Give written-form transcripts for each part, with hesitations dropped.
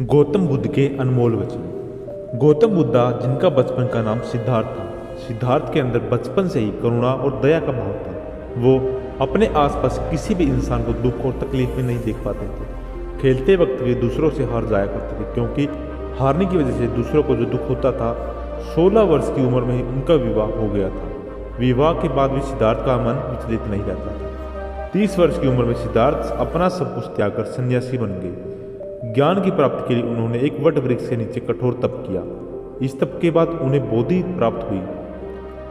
गौतम बुद्ध के अनमोल वचन। गौतम बुद्धा, जिनका बचपन का नाम सिद्धार्थ था, सिद्धार्थ के अंदर बचपन से ही करुणा और दया का भाव था। वो अपने आसपास किसी भी इंसान को दुख और तकलीफ में नहीं देख पाते थे। खेलते वक्त वे दूसरों से हार जाया करते थे, क्योंकि हारने की वजह से दूसरों को जो दुख होता था। 16 वर्ष की उम्र में ही उनका विवाह हो गया था। विवाह के बाद भी सिद्धार्थ का मन विचलित नहीं रहता था। 30 वर्ष की उम्र में सिद्धार्थ अपना सब कुछ त्याग कर सन्यासी बन गए। ज्ञान की प्राप्ति के लिए उन्होंने एक वट वृक्ष के नीचे कठोर तप किया। इस तप के बाद उन्हें बोधि प्राप्त हुई।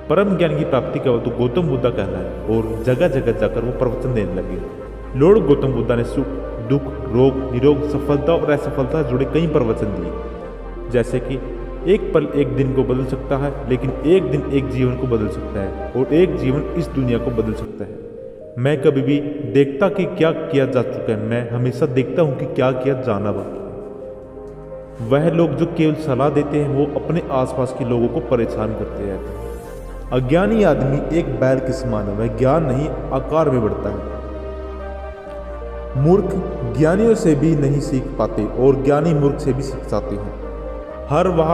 परम ज्ञान की प्राप्ति का तो गौतम बुद्धा कहलाए और जगह जगह जाकर वो प्रवचन देने लगे। लॉर्ड गौतम बुद्धा ने सुख, दुख, रोग, निरोग, सफलता और असफलता से जुड़े कई प्रवचन दिए, जैसे कि एक पल एक दिन को बदल सकता है, लेकिन एक दिन एक जीवन को बदल सकता है, और एक जीवन इस दुनिया को बदल सकता है। मैं कभी भी देखता कि क्या किया जा चुका है, मैं हमेशा देखता हूं कि क्या किया जाना बाकी है। वह लोग जो केवल सलाह देते हैं, वो अपने आसपास के लोगों को परेशान करते रहते हैं। अज्ञानी आदमी एक बैल के समान है, वह ज्ञान नहीं आकार में बढ़ता है। मूर्ख ज्ञानियों से भी नहीं सीख पाते और ज्ञानी मूर्ख से भी सीख जाते हैं। हर वह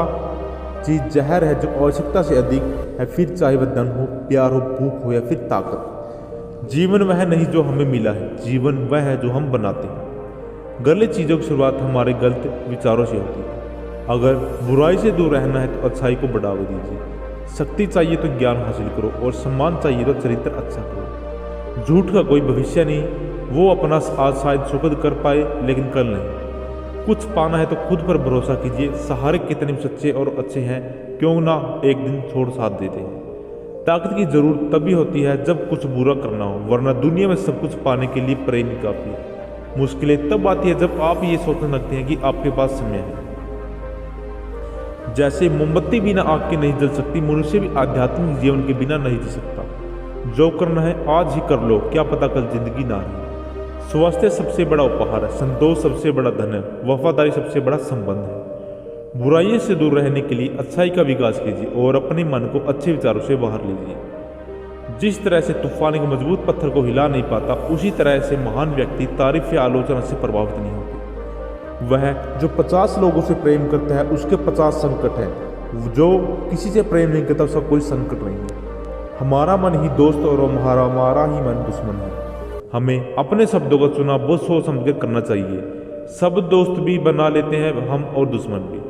चीज जहर है जो आवश्यकता से अधिक है, फिर चाहे वह धन हो, प्यार हो, भूख हो या फिर ताकत। जीवन वह नहीं जो हमें मिला है, जीवन वह है जो हम बनाते हैं। गलत चीज़ों की शुरुआत हमारे गलत विचारों से होती है। अगर बुराई से दूर रहना है तो अच्छाई को बढ़ावा दीजिए। शक्ति चाहिए तो ज्ञान हासिल करो, और सम्मान चाहिए तो चरित्र अच्छा करो। झूठ का कोई भविष्य नहीं, वो अपना आज शायद सुखद कर पाए लेकिन कल नहीं। कुछ पाना है तो खुद पर भरोसा कीजिए। सहारे कितने सच्चे और अच्छे हैं, क्यों ना एक दिन छोड़ साथ देते हैं। ताकत की जरूरत तभी होती है जब कुछ बुरा करना हो, वरना दुनिया में सब कुछ पाने के लिए प्रेम ही काफी है। मुश्किलें तब आती है जब आप ये सोचने लगते हैं कि आपके पास समय है। जैसे मोमबत्ती बिना आग के नहीं जल सकती, मनुष्य भी आध्यात्मिक जीवन के बिना नहीं जी सकता। जो करना है आज ही कर लो, क्या पता कल जिंदगी ना रहे। स्वास्थ्य सबसे बड़ा उपहार है, संतोष सबसे बड़ा धन है, वफादारी सबसे बड़ा संबंध है। बुराइयों से दूर रहने के लिए अच्छाई का विकास कीजिए और अपने मन को अच्छे विचारों से बाहर लीजिए। जिस तरह से तूफान एक मजबूत पत्थर को हिला नहीं पाता, उसी तरह से महान व्यक्ति तारीफ या आलोचना से प्रभावित नहीं होते। वह जो 50 लोगों से प्रेम करता है, उसके 50 संकट हैं। जो किसी से प्रेम नहीं करता, उसका कोई संकट नहीं है। हमारा मन ही दोस्त और हमारा ही मन दुश्मन है। हमें अपने शब्दों का चुनाव बहुत सोच समझ कर करना चाहिए। सब दोस्त भी बना लेते हैं हम, और दुश्मन भी।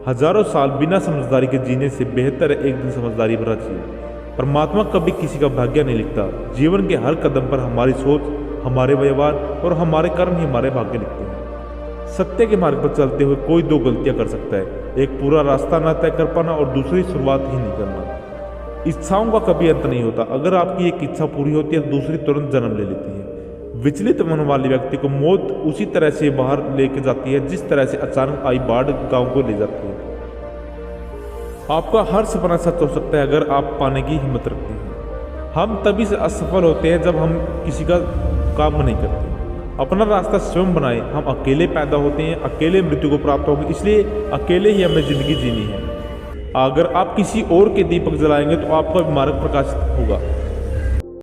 हजारों साल बिना समझदारी के जीने से बेहतर है एक दिन समझदारी भरा जीवन। परमात्मा कभी किसी का भाग्य नहीं लिखता। जीवन के हर कदम पर हमारी सोच, हमारे व्यवहार और हमारे कर्म ही हमारे भाग्य लिखते हैं। सत्य के मार्ग पर चलते हुए कोई दो गलतियां कर सकता है, एक पूरा रास्ता न तय कर पाना और दूसरी शुरुआत ही नहीं करना। इच्छाओं का कभी अंत नहीं होता। अगर आपकी एक इच्छा पूरी होती है तो दूसरी तुरंत जन्म ले लेती है। विचलित मन वाले व्यक्ति को मौत उसी तरह से बाहर लेके जाती है जिस तरह से अचानक आई बाढ़ गांव को ले जाती है। आपका हर सपना सच हो सकता है अगर आप पाने की हिम्मत रखते हैं। हम तभी से असफल होते हैं जब हम किसी का काम नहीं करते। अपना रास्ता स्वयं बनाए। हम अकेले पैदा होते हैं, अकेले मृत्यु को प्राप्त होंगे, इसलिए अकेले ही हमें जिंदगी जीनी है। अगर आप किसी और के दीपक जलाएंगे तो आपका मार्ग प्रकाशित होगा।